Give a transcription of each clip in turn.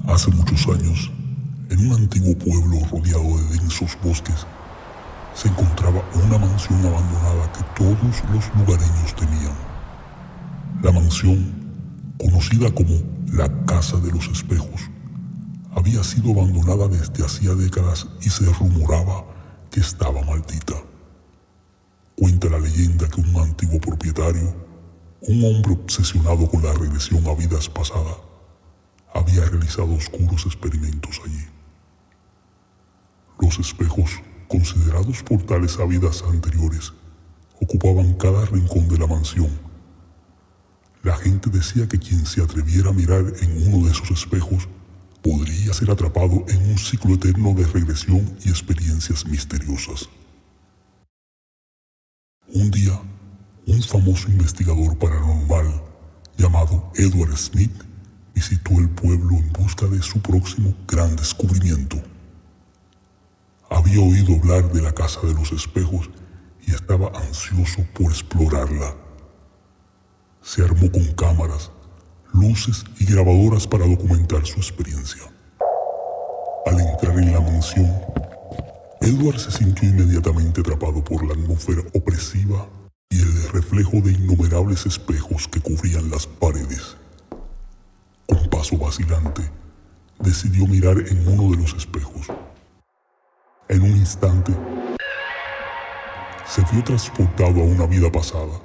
Hace muchos años, en un antiguo pueblo rodeado de densos bosques, se encontraba una mansión abandonada que todos los lugareños temían. La mansión, conocida como la Casa de los Espejos, había sido abandonada desde hacía décadas y se rumoraba que estaba maldita. Cuenta la leyenda que un antiguo propietario, un hombre obsesionado con la regresión a vidas pasadas, había realizado oscuros experimentos allí. Los espejos, considerados portales a vidas anteriores, ocupaban cada rincón de la mansión. La gente decía que quien se atreviera a mirar en uno de esos espejos podría ser atrapado en un ciclo eterno de regresión y experiencias misteriosas. Un día, un famoso investigador paranormal llamado Edward Smith visitó el pueblo en busca de su próximo gran descubrimiento. Había oído hablar de la Casa de los Espejos y estaba ansioso por explorarla. Se armó con cámaras, luces y grabadoras para documentar su experiencia. Al entrar en la mansión, Edward se sintió inmediatamente atrapado por la atmósfera opresiva y el reflejo de innumerables espejos que cubrían las paredes. Con paso vacilante, decidió mirar en uno de los espejos. En un instante, se vio transportado a una vida pasada.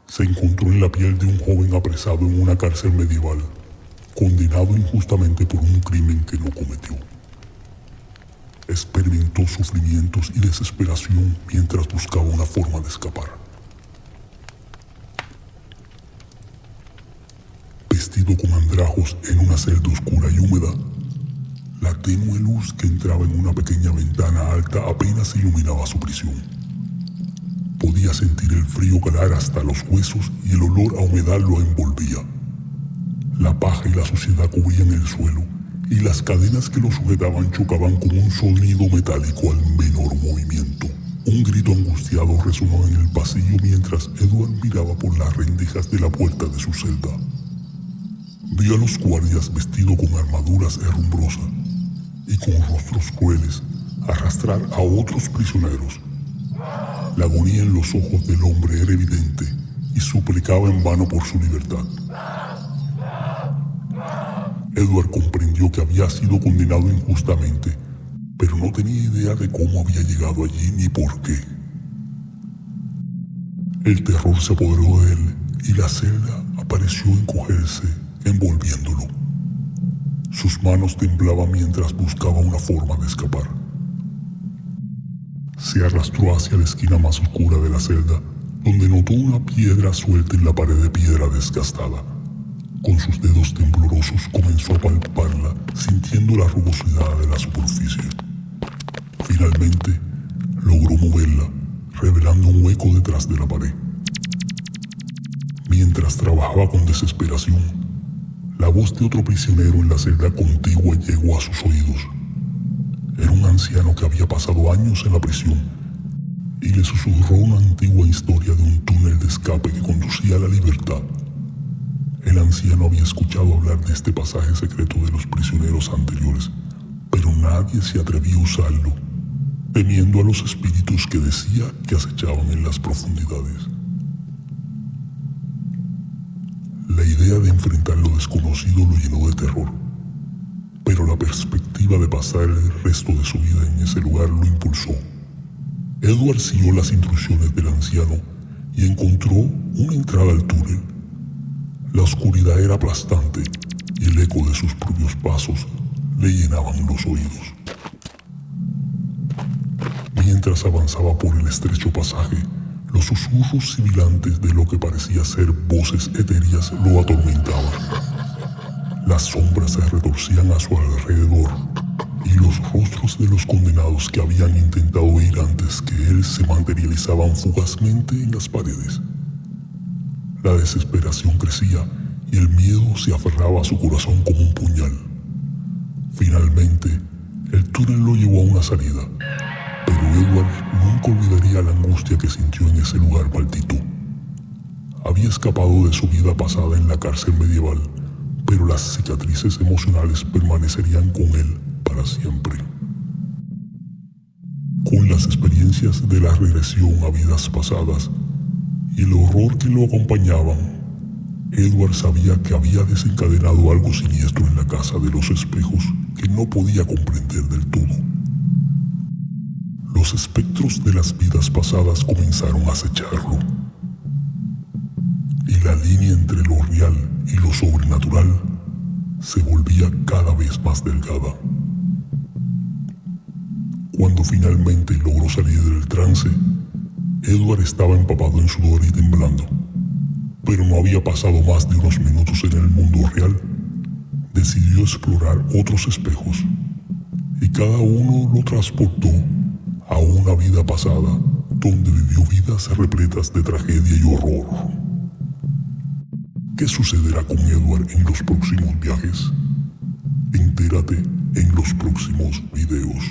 Se encontró en la piel de un joven apresado en una cárcel medieval, condenado injustamente por un crimen que no cometió. Experimentó sufrimientos y desesperación mientras buscaba una forma de escapar. Vestido con andrajos en una celda oscura y húmeda, la tenue luz que entraba en una pequeña ventana alta apenas iluminaba su prisión. Podía sentir el frío calar hasta los huesos y el olor a humedad lo envolvía. La paja y la suciedad cubrían el suelo y las cadenas que lo sujetaban chocaban con un sonido metálico al menor movimiento. Un grito angustiado resonó en el pasillo mientras Edward miraba por las rendijas de la puerta de su celda. Vio a los guardias vestidos con armaduras herrumbrosas y con rostros crueles arrastrar a otros prisioneros. La agonía en los ojos del hombre era evidente y suplicaba en vano por su libertad. Edward comprendió que había sido condenado injustamente, pero no tenía idea de cómo había llegado allí ni por qué. El terror se apoderó de él y la celda pareció encogerse, envolviéndolo. Sus manos temblaban mientras buscaba una forma de escapar. Se arrastró hacia la esquina más oscura de la celda, donde notó una piedra suelta en la pared de piedra desgastada. Con sus dedos temblorosos comenzó a palparla, sintiendo la rugosidad de la superficie. Finalmente, logró moverla, revelando un hueco detrás de la pared. Mientras trabajaba con desesperación, la voz de otro prisionero en la celda contigua llegó a sus oídos. Era un anciano que había pasado años en la prisión y le susurró una antigua historia de un túnel de escape que conducía a la libertad. El anciano había escuchado hablar de este pasaje secreto de los prisioneros anteriores, pero nadie se atrevía a usarlo, temiendo a los espíritus que decía que acechaban en las profundidades. La idea de enfrentar lo desconocido lo llenó de terror, pero la perspectiva de pasar el resto de su vida en ese lugar lo impulsó. Edward siguió las instrucciones del anciano y encontró una entrada al túnel. La oscuridad era aplastante y el eco de sus propios pasos le llenaban los oídos. Mientras avanzaba por el estrecho pasaje, los susurros sibilantes de lo que parecía ser voces etéreas lo atormentaban. Las sombras se retorcían a su alrededor y los rostros de los condenados que habían intentado huir antes que él se materializaban fugazmente en las paredes. La desesperación crecía y el miedo se aferraba a su corazón como un puñal. Finalmente, el túnel lo llevó a una salida, pero Edward nunca olvidaría la angustia que sintió en ese lugar maldito. Había escapado de su vida pasada en la cárcel medieval, pero las cicatrices emocionales permanecerían con él para siempre. Con las experiencias de la regresión a vidas pasadas y el horror que lo acompañaban, Edward sabía que había desencadenado algo siniestro en la casa de los espejos que no podía comprender del todo. Los espectros de las vidas pasadas comenzaron a acecharlo, y la línea entre lo real y lo sobrenatural se volvía cada vez más delgada. Cuando finalmente logró salir del trance, Edward estaba empapado en sudor y temblando, pero no había pasado más de unos minutos en el mundo real. Decidió explorar otros espejos, y cada uno lo transportó a una vida pasada donde vivió vidas repletas de tragedia y horror. ¿Qué sucederá con Edward en los próximos viajes? Entérate en los próximos videos.